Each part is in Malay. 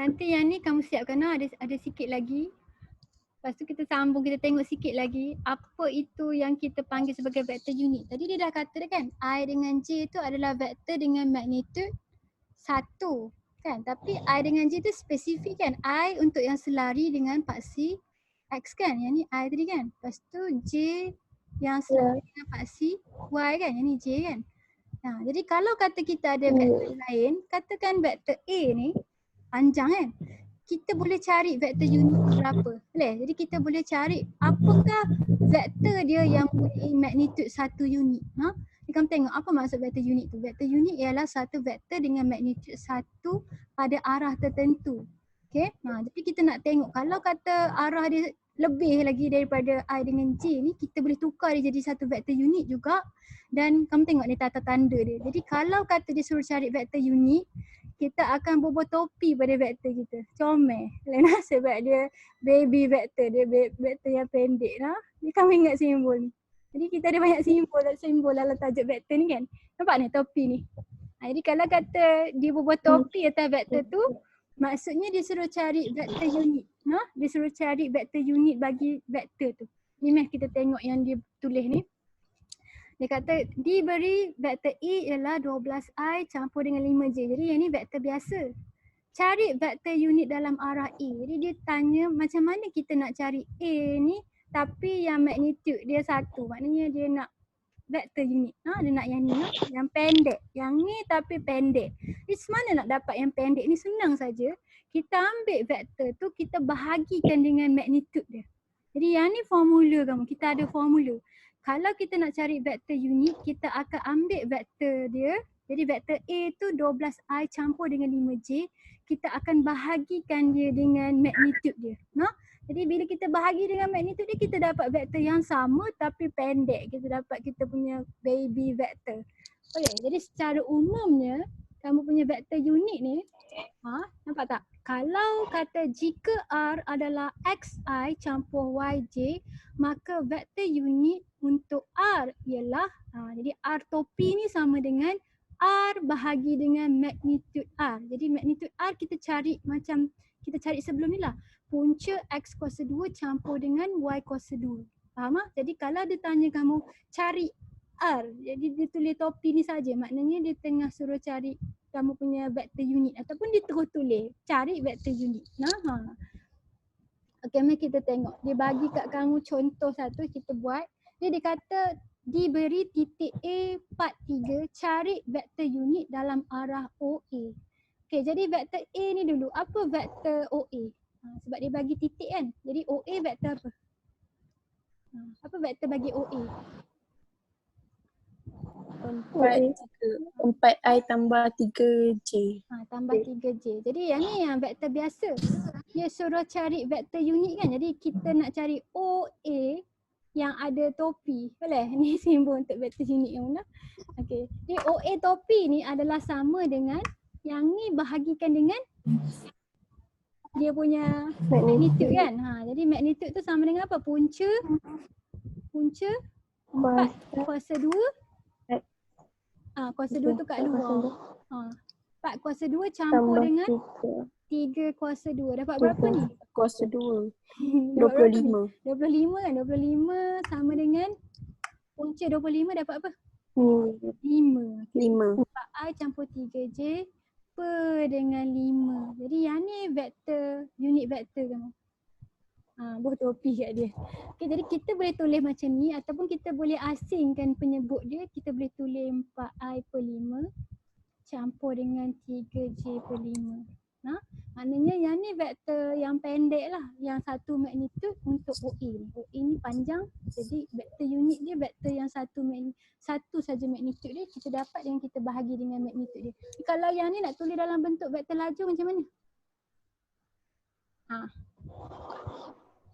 nanti yang ni kamu siapkan ada sikit lagi. Lepas tu kita sambung, kita tengok sikit lagi apa itu yang kita panggil sebagai vektor unit. Tadi dia dah kata dah kan, I dengan J tu adalah vektor dengan magnitude 1 kan. Tapi I dengan J tu spesifik kan. I untuk yang selari dengan paksi X kan, yang ni I tadi kan. Lepas tu J yang selari dengan paksi Y kan, yang ni J kan. Nah, jadi kalau kata kita ada vektor lain, katakan vektor A ni panjang kan. Kita boleh cari vektor unit berapa. Boleh? Jadi kita boleh cari apakah vektor dia yang mempunyai magnitude 1 unit. Jadi kamu tengok apa maksud vektor unit tu. Vektor unit ialah satu vektor dengan magnitude 1 pada arah tertentu. Okay. Jadi kita nak tengok kalau kata arah dia lebih lagi daripada I dengan J ni, kita boleh tukar dia jadi satu vektor unit juga. Dan kamu tengok ni tata tanda dia. Jadi kalau kata dia suruh cari vektor unit, kita akan bubuh topi pada vektor kita. Comel. Lena sebab dia baby vektor, dia vektor yang pendek lah. Ni kamu ingat simbol ni. Jadi kita ada banyak simbol dalam tajuk vektor ni kan. Nampak ni topi ni. Jadi kalau kata dia bubuh topi atas vektor tu, maksudnya dia suruh cari vektor unit. Dia suruh cari vektor unit bagi vektor tu. Ni meh kita tengok yang dia tulis ni. Dia kata diberi vektor E ialah 12I campur dengan 5J. Jadi yang ni vektor biasa. Cari vektor unit dalam arah A. Jadi dia tanya macam mana kita nak cari A ni tapi yang magnitude dia 1. Maknanya dia nak vektor unit. Dia nak yang ni, yang pendek. Yang ni tapi pendek. Jadi mana nak dapat yang pendek ni? Senang saja. Kita ambil vektor tu, kita bahagikan dengan magnitude dia. Jadi yang ni formula kamu. Kita ada formula. Kalau kita nak cari vektor unit, kita akan ambil vektor dia. Jadi vektor A tu 12I campur dengan 5J. Kita akan bahagikan dia dengan magnitude dia. Jadi bila kita bahagi dengan magnitude dia, kita dapat vektor yang sama tapi pendek. Kita dapat kita punya baby vektor. Okay, jadi secara umumnya, kamu punya vektor unit ni, nampak tak? Kalau kata jika R adalah XI campur YJ, maka vektor unit untuk R ialah, jadi R topi ni sama dengan R bahagi dengan magnitude R. Jadi magnitude R kita cari macam kita cari sebelum ni lah. Punca X kuasa 2 campur dengan Y kuasa 2. Faham tak? Jadi kalau dia tanya kamu cari R, jadi dia tulis topi ni saja. Maknanya dia tengah suruh cari kamu punya vektor unit ataupun dia terus tulis cari vektor unit. Okey, mari kita tengok. Dia bagi kat kamu contoh satu, kita buat. Dia kata diberi titik A part 3, cari vektor unit dalam arah OA. Okey, jadi vektor A ni dulu. Apa vektor OA? Sebab dia bagi titik kan. Jadi OA vektor apa? Apa vektor bagi OA? 4I tambah 3J. Tambah 3J. Jadi yang ni yang vektor biasa. Dia suruh cari vektor unit kan. Jadi kita nak cari OA yang ada topi. Boleh? Ni simbol untuk vektor unit yang mana. Okey. Jadi OA topi ni adalah sama dengan yang ni bahagikan dengan dia punya magnitude kan. Jadi magnitude tu sama dengan apa? Punca 4 kuasa 2. Kuasa 2 tu kat luar. 4 kuasa 2 campur dengan 3 kuasa 2. Dapat berapa ni? Kuasa 2. 25. 25 kan? 25 sama dengan punca 25 dapat apa? 5. 4I campur 3J per dengan 5. Jadi yang ni vektor, unit vektor kamu. Buah topi kat dia. Okay, jadi kita boleh tulis macam ni ataupun kita boleh asingkan penyebut dia. Kita boleh tulis 4I per 5 campur dengan 3J per 5. Maknanya yang ni vektor yang pendek lah. Yang satu magnitude untuk OA ni. OA ni panjang. Jadi vektor unit dia vektor yang satu saja magnitude dia. Kita dapat yang kita bahagi dengan magnitude dia. Kalau yang ni nak tulis dalam bentuk vektor laju macam mana?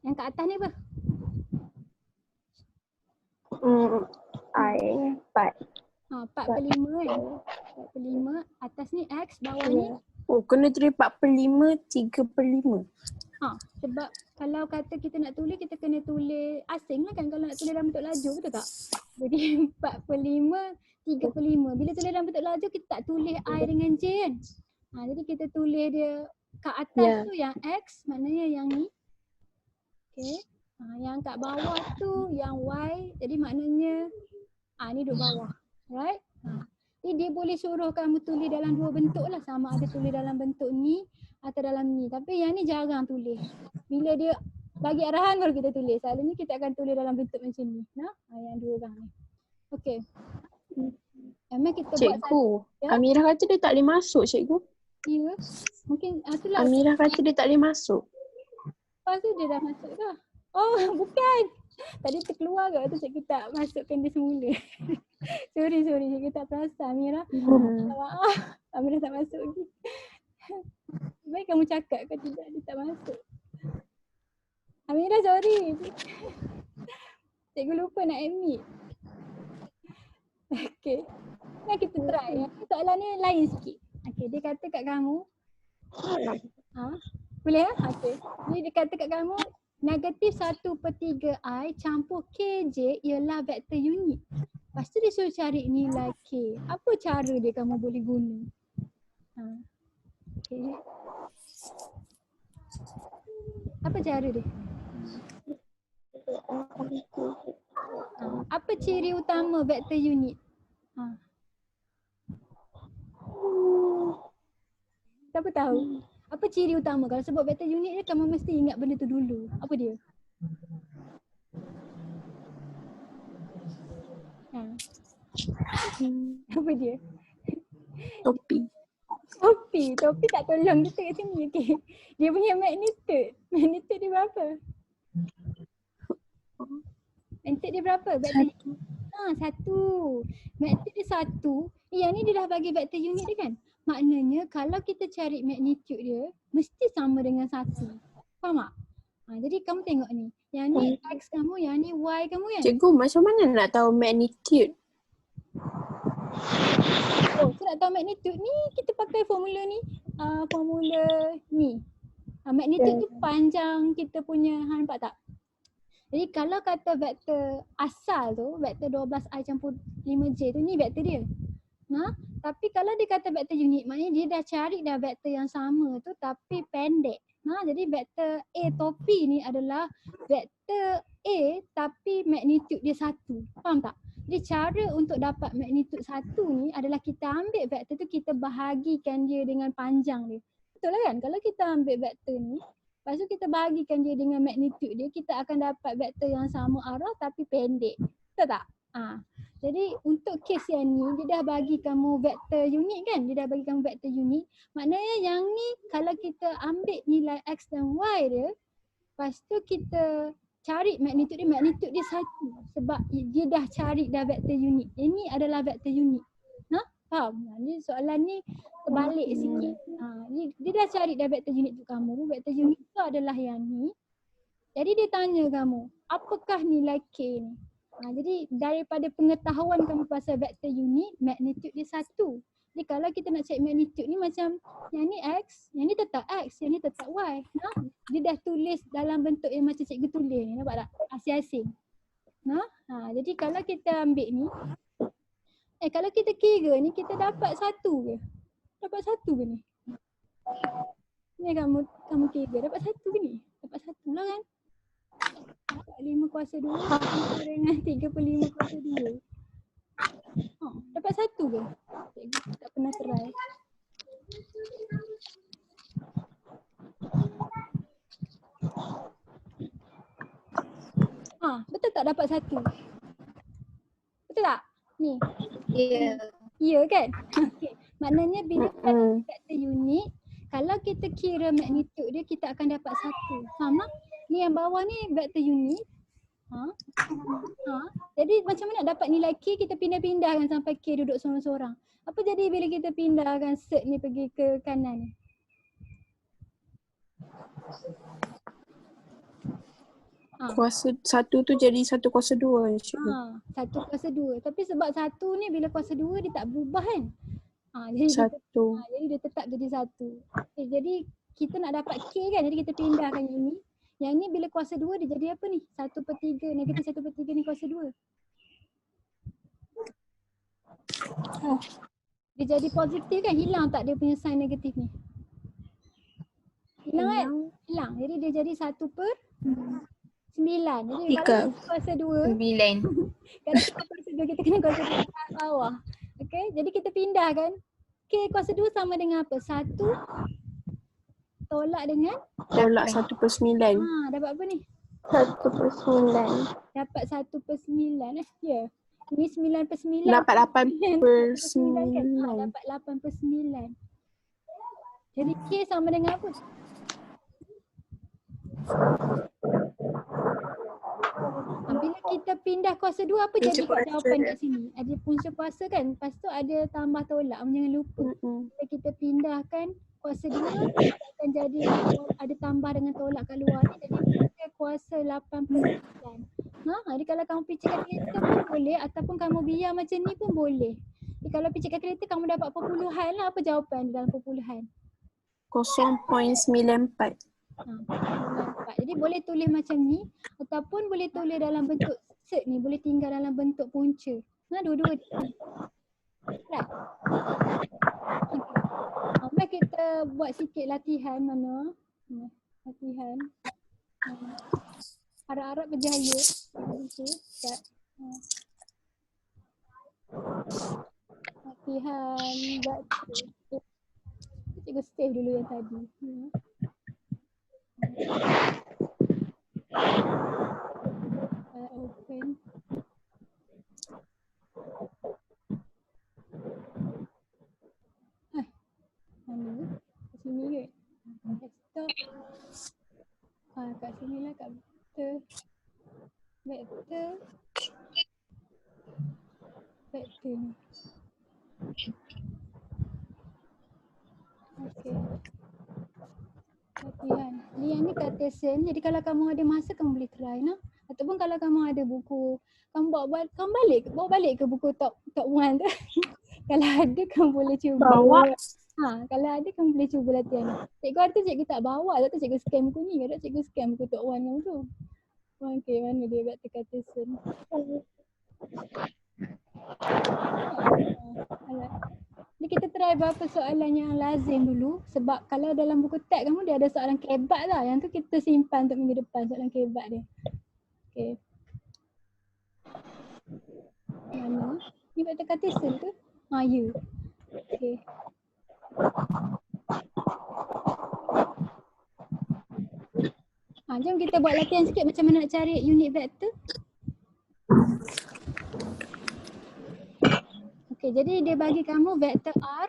Yang kat atas ni apa? I 4. 4 per 5 kan? 4 per 5. Atas ni X, bawah ni? Kena tulis 4 per 5, 3 per 5. Sebab kalau kata kita nak tulis, kita kena tulis asing lah kan kalau nak tulis dalam bentuk laju, betul tak? Jadi 4 per 5, 3 per 5. Bila tulis dalam bentuk laju, kita tak tulis I dengan J kan? Jadi kita tulis dia kat atas Ya. tu yang X, maknanya yang ni. Okay. Yang kat bawah tu yang Y, jadi maknanya ni duduk bawah. Right? Jadi dia boleh suruh kamu tulis dalam dua bentuk lah. Sama ada tulis dalam bentuk ni atau dalam ni. Tapi yang ni jarang tulis. Bila dia bagi arahan baru kita tulis. Selalunya kita akan tulis dalam bentuk macam ni. Yang dua orang ni. Okay. Memang kita buat Cikgu, ya? Amirah kata dia tak boleh masuk, cikgu. Ya. Mungkin itulah. Amirah kata dia tak boleh masuk. Lepas tu dia dah masuk dah. Oh bukan. Tadi terkeluar ke tu cikgu tak masukkan dia semula. sorry cikgu tak perasan Amirah. Minta maaf. Amirah tak masuk lagi. Baik kamu cakap ke tidak dia tak masuk. Amirah sorry. Cikgu lupa nak admit. Okay. Nah kita try ya. Soalan ni lain sikit. Okay, dia kata kat kamu. Boleh ya? Okay. Jadi dia kata kat kamu negatif 1/3 I campur KJ ialah vektor unit. Lepas tu dia suruh cari nilai K. Apa cara dia kamu boleh guna? Okay. Apa cara dia? Apa ciri utama vektor unit? Siapa tahu? Apa ciri utama? Kalau sebut vektor unit dia, kamu mesti ingat benda tu dulu. Apa dia? Apa dia? Topi. Topi tak tolong kita kat sini. Okay. Dia punya magnitude. Magnitude dia berapa? Magnitude dia berapa? Vektor 1. Magnitude dia 1. Yang ni dia dah bagi vektor unit dia kan? Maknanya kalau kita cari magnitude dia, mesti sama dengan 1. Faham tak? Jadi kamu tengok ni. Yang ni X kamu, yang ni Y kamu kan? Cikgu, macam mana nak tahu magnitude? Nak tahu magnitude ni, kita pakai formula ni. Formula ni. Magnitude tu panjang kita punya, nampak tak? Jadi kalau kata vektor asal tu, vektor 12I campur 5J tu, ni vektor dia. Tapi kalau dia kata vektor unit, maknanya dia dah cari dah vektor yang sama tu tapi pendek. Jadi vektor A topi ni adalah vektor A tapi magnitude dia 1. Faham tak? Jadi cara untuk dapat magnitude 1 ni adalah kita ambil vektor tu, kita bahagikan dia dengan panjang dia. Betul lah kan? Kalau kita ambil vektor ni, lepas tu kita bahagikan dia dengan magnitude dia, kita akan dapat vektor yang sama arah tapi pendek. Betul tak? Jadi untuk kes yang ni, dia dah bagi kamu vektor unit kan? Dia dah bagi kamu vektor unit. Maknanya yang ni kalau kita ambil nilai X dan Y dia, lepas tu kita cari magnitude dia 1. Sebab dia dah cari dah vektor unit. Ini adalah vektor unit. Faham? Ni soalan ni terbalik sikit. Dia dah cari dah vektor unit tu kamu. Vektor unit tu adalah yang ni. Jadi dia tanya kamu, apakah nilai K ni? Jadi daripada pengetahuan kamu pasal vektor unit, magnitude dia 1. Jadi kalau kita nak cek magnitude ni macam yang ni X, yang ni tetap X, yang ni tetap Y. Dia dah tulis dalam bentuk yang macam cikgu tulis ni, nampak tak? Asing-asing. Jadi kalau kita ambil ni, kalau kita kira ni, kita dapat 1 ke? Dapat 1 ke ni? Ni kamu kira, dapat 1 ke ni? Dapat 1 lah kan? 5/2 dengan 3/5/2. Dapat 1 ke? Cikgu tak pernah try. Betul tak dapat 1? Betul tak? Ni. Ya kan? Okay. Maknanya bila kita vektor unit, kalau kita kira magnitude dia, kita akan dapat 1. Faham tak? Ni yang bawah ni vektor unit. Jadi macam mana nak dapat nilai K, kita pindah-pindahkan sampai K duduk seorang-seorang. Apa jadi bila kita pindahkan cert ni pergi ke kanan ni? Kuasa 1 tu jadi 1/2. 1/2. Tapi sebab 1 ni bila kuasa 2 dia tak berubah kan? Jadi jadi dia tetap jadi 1. Jadi kita nak dapat K kan, jadi kita pindahkan yang ni. Yang ni bila kuasa 2 dia jadi apa ni? 1/3, negatif 1/3 ni kuasa 2. Dia jadi positif kan? Hilang tak dia punya sign negatif ni? Hilang kan? Hilang. Jadi dia jadi 1/9. Jadi Tiga. kalau kita kuasa 2, 9. kalau kita kuasa 2 kita kena kuasa 2 kat bawah. Okay, jadi kita pindah kan. Okay, kuasa 2 sama dengan apa? 1 tolak dengan Tolak 1/9. dapat apa ni? 1/9. Dapat 1/9 Ya. Ni 9/9. Dapat 9/9 kan? 8/9. Dapat 8/9. Jadi K sama dengan apa? Bila kita pindah kuasa 2 apa Punca jadi kat kuasa jawapan dia. kat sini? Ada punca kuasa kan? Lepas tu ada tambah tolak. Jangan lupa. Bila kita pindahkan kuasa 2 akan jadi ada tambah dengan tolak kat luar ni. Jadi punca kuasa 8/9. Jadi kalau kamu picit kalkulator pun boleh ataupun kamu biar macam ni pun boleh. Jadi kalau picit kalkulator kamu dapat perpuluhan lah. Apa jawapan dalam perpuluhan? 0.94. 0.94. Jadi boleh tulis macam ni ataupun boleh tulis dalam bentuk set ni, boleh tinggal dalam bentuk punca. Dua-dua ni. Right. Okay. Mari kita buat sikit latihan mana? Latihan. Harap-harap berjaya. Okay. Sekejap. Latihan baca. Cikgu save dulu yang tadi. Open. Mana? Kat sini ke? Desktop. Kat sini lah, kat vector. Vector. Vector ni. Okay. Latihan. Yang ni Cartesian. Jadi kalau kamu ada masa kamu boleh try ataupun kalau kamu ada buku kamu bawa balik ke buku top 1 tu. Kalau ada kamu boleh cuba. Bawa. Kalau ada kamu boleh cuba latihan. Cikgu kata cikgu tak bawa, tak cikgu scan buku ni. Kadang cikgu scan buku top 1 kamu tu. Okay, mana dia vector Cartesian. Ni kita try beberapa soalan yang lazim dulu sebab kalau dalam buku teks kamu dia ada soalan kebat lah. Yang tu kita simpan untuk minggu depan soalan kebat dia. Okay. Mana? Ni vector Cartesian ke? Ya. Okay. Jom kita buat latihan sikit macam mana nak cari unit vektor. Okay, jadi dia bagi kamu vektor R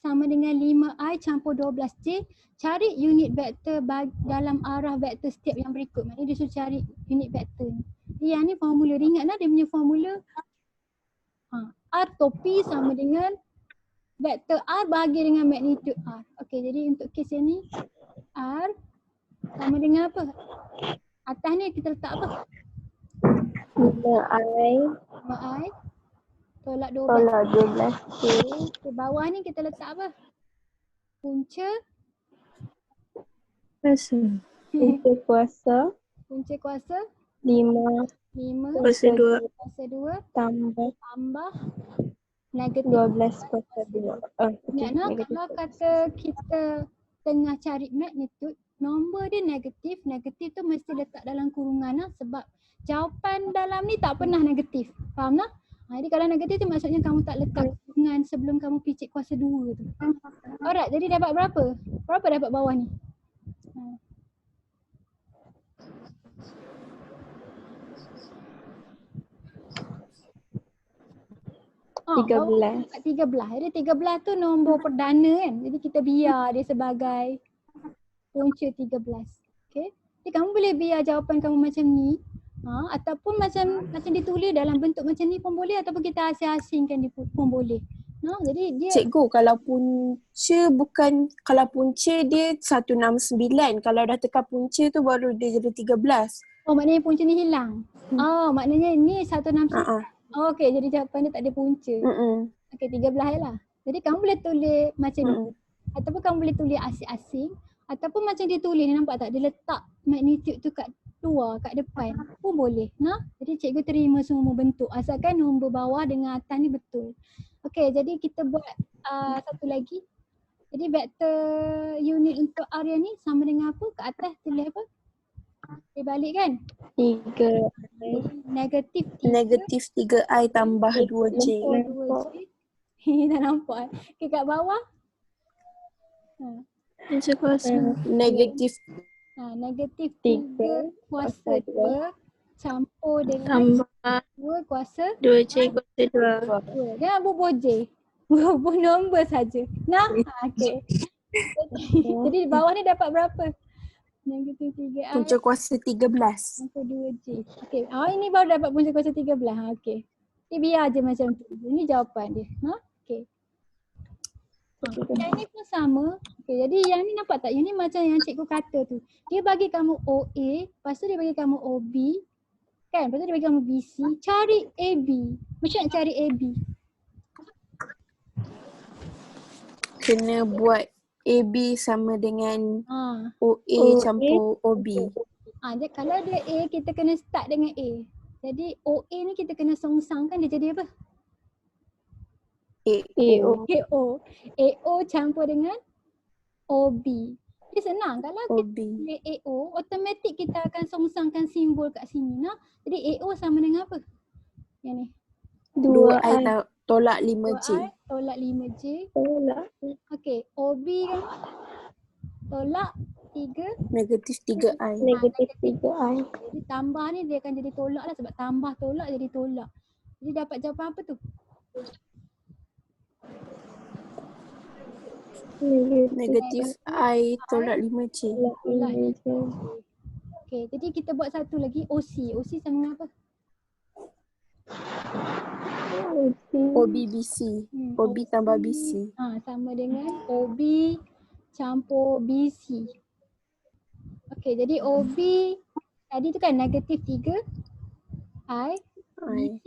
sama dengan 5i campur 12j. Cari unit vektor dalam arah vektor setiap yang berikut. Maknanya dia suruh cari unit vektor ni. Yang ni formula, ingatlah dia punya formula. R topi sama dengan vektor R bagi dengan magnitude R. Okay, jadi untuk kes yang ni R sama dengan apa? Atas ni kita letak apa? 5i tolak 12. Di bawah ni kita letak apa? Punca Kuasa Punca kuasa 5 kuasa 2 tambah negatif 12 kuasa 2. Ingat kalau kata kita tengah cari magnitude, nombor dia negatif tu mesti letak dalam kurungan sebab jawapan dalam ni tak pernah negatif. Faham tak? Jadi kalau negatif tu maksudnya kamu tak letak kurungan sebelum kamu picit kuasa 2 tu. Alright, jadi dapat berapa? Berapa dapat bawah ni? Bawah 13. Jadi 13 tu nombor perdana kan. Jadi kita biar dia sebagai punca 13. Okay. Jadi kamu boleh biar jawapan kamu macam ni. Ataupun macam ditulis dalam bentuk macam ni pun boleh ataupun kita asing-asingkan dia pun boleh. Jadi dia Cikgu, kalau punca dia 169. Kalau dah tekan punca tu baru dia jadi 13. maknanya punca ni hilang. Maknanya ni 169. Okey, jadi jawapan dia tak ada punca. Okey, 13 lah. Jadi kamu boleh tulis macam ni. Ataupun kamu boleh tulis asing-asing. Ataupun macam dia tulis ni, nampak tak? Dia letak magnitude tu kat luar, kat depan pun boleh. Jadi cikgu terima semua bentuk. Asalkan nombor bawah dengan atas ni betul. Okey, jadi kita buat satu lagi. Jadi vektor unit untuk area ni sama dengan apa? Ke atas tulis apa? Dia balik kan? 3. Negatif 3 Negatif 3I tambah 2J. 2J. Tak nampak. Okay, kat bawah. Punca kuasa. Negatif Negatif 3 3 kuasa 2 campur dengan tambah 2 kuasa 2J kuasa 2. 2. Jangan bubuh J. Bubuh nombor saja. Nah, okey. Jadi di bawah ni dapat berapa? Negatif 3I punca kuasa 13. campur 2J. Okey. Ini baru dapat punca kuasa 13. Okey. Biar je macam tu. Ini jawapan dia. Okey. Yang ni pun sama. Okay, jadi yang ni nampak tak? Yang ni macam yang cikgu kata tu. Dia bagi kamu OA, lepas tu dia bagi kamu OB. Kan? Lepas tu dia bagi kamu BC. Cari AB. Macam nak cari AB? Kena buat AB sama dengan Ha. OA campur OB. Jadi kalau dia A, kita kena start dengan A. Jadi OA ni kita kena songsangkan dia jadi apa? AO. AO. AO campur dengan OB. Dia senang. Kalau kita OB. tulis AO, automatik kita akan songsangkan simbol kat sini. Jadi AO sama dengan apa? Yang ni. 2I tolak 5J. 2I tolak 5J. Tolak. Okey. OB kan? Tolak 3. Negatif 3I. Negatif 3I. Jadi tambah ni dia akan jadi tolak lah sebab tambah tolak jadi tolak. Jadi dapat jawapan apa tu? Negatif I tolak 5J. Tolak. Okey, jadi kita buat satu lagi OC. OC sama dengan apa? OBBC. OB tambah BC. Sama dengan OB campur BC. Okey, jadi OB tadi tu kan negatif 3 I. BC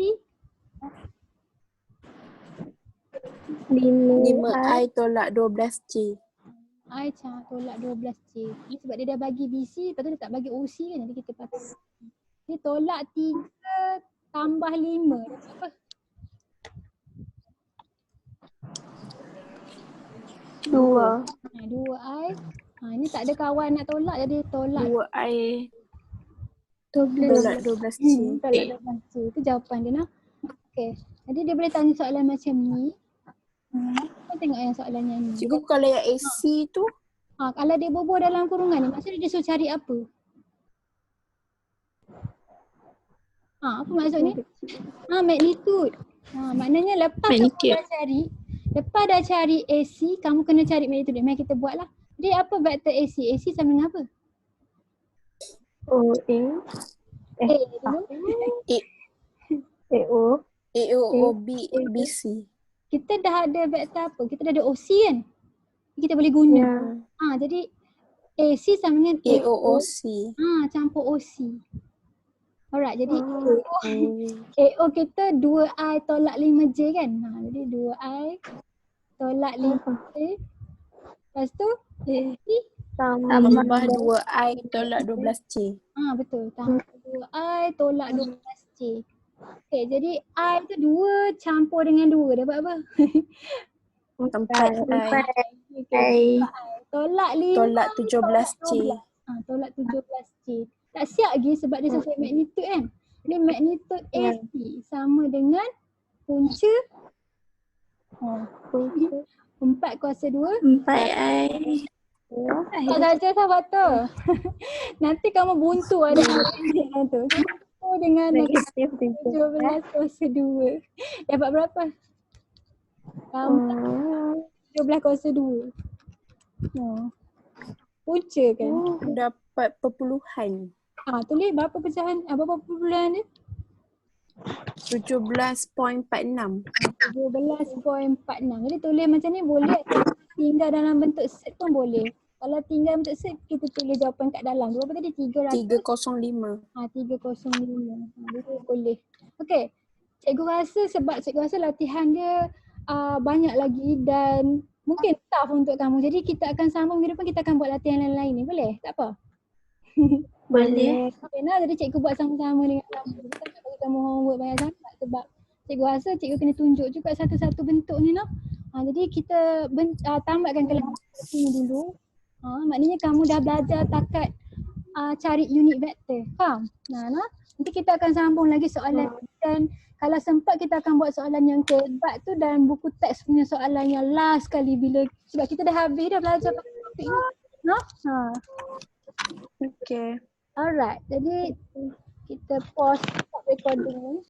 5I tolak 12J. I tolak 12J. Ni sebab dia dah bagi BC, lepas tu dia tak bagi OC kan, jadi kita pakai. Dia tolak 3 tambah 5. Apa? 2. 2I. Ni tak ada kawan nak tolak jadi tolak 2I 12. tolak 12J. tolak 12J. Itu jawapan dia nak. Okey. Jadi dia boleh tanya soalan macam ni. Kita tengok yang soalan yang ni. Cikgu kalau yang AC tu Kalau dia bubuh dalam kurungan ni, maksudnya dia suruh cari apa? Apa maksudnya? Magnitude. Maknanya lepas Magnitude. lepas dah cari AC, kamu kena cari magnitude. Mari kita buatlah. Jadi apa vektor AC? AC sama dengan apa? OA. A dulu. AO. AO OB BC. Kita dah ada vektor apa? Kita dah ada OC kan? Kita boleh guna. Ya. Jadi AC sama dengan AOOC. Campur OC. Alright, jadi AO kita 2I tolak 5J kan? Jadi 2I tolak 5J. Lepas tu AC Tambah 2I tolak 12J. betul. Tambah 2I tolak 12J. Okay, jadi I tu 2 campur dengan 2 dapat apa? 4I Tolak 5 tolak 17J. Tolak 17J. Tak siap lagi sebab dia sesuai magnitude kan. Ni magnitude AC sama dengan punca 4 kuasa 2. 4I. Tak saja sahabat tu. Nanti kamu buntu ada yang tu. Dengan Negatif 17 kuasa 2. Dapat berapa? 17 kuasa 2. Punca kan? Dapat perpuluhan. Tulis berapa pecahan, berapa perpuluhan dia? 17.46. 12.46. Jadi tulis macam ni boleh, tinggal dalam bentuk set pun boleh. Kalau tinggal bentuk set, kita tulis jawapan kat dalam. Berapa tadi? 305. 305. Jadi boleh. Okey. Cikgu rasa latihan dia banyak lagi dan mungkin tough untuk kamu. Jadi kita akan sambung minggu depan, kita akan buat latihan lain-lain ni. Boleh? Tak apa? Boleh. Okay, jadi cikgu buat sama-sama dengan kamu. Kita tak bagi kamu homework banyak sangat sebab cikgu rasa cikgu kena tunjuk juga satu-satu bentuk ni nak. Jadi kita tamatkan kelas ini dulu. Maknanya kamu dah belajar takat cari unit vektor. Faham? Nanti kita akan sambung lagi soalan dan kalau sempat kita akan buat soalan yang keempat tu dalam buku teks punya soalan yang last kali bila sebab kita dah habis dah belajar topik ni. Okay. Alright. Jadi kita pause recording ni.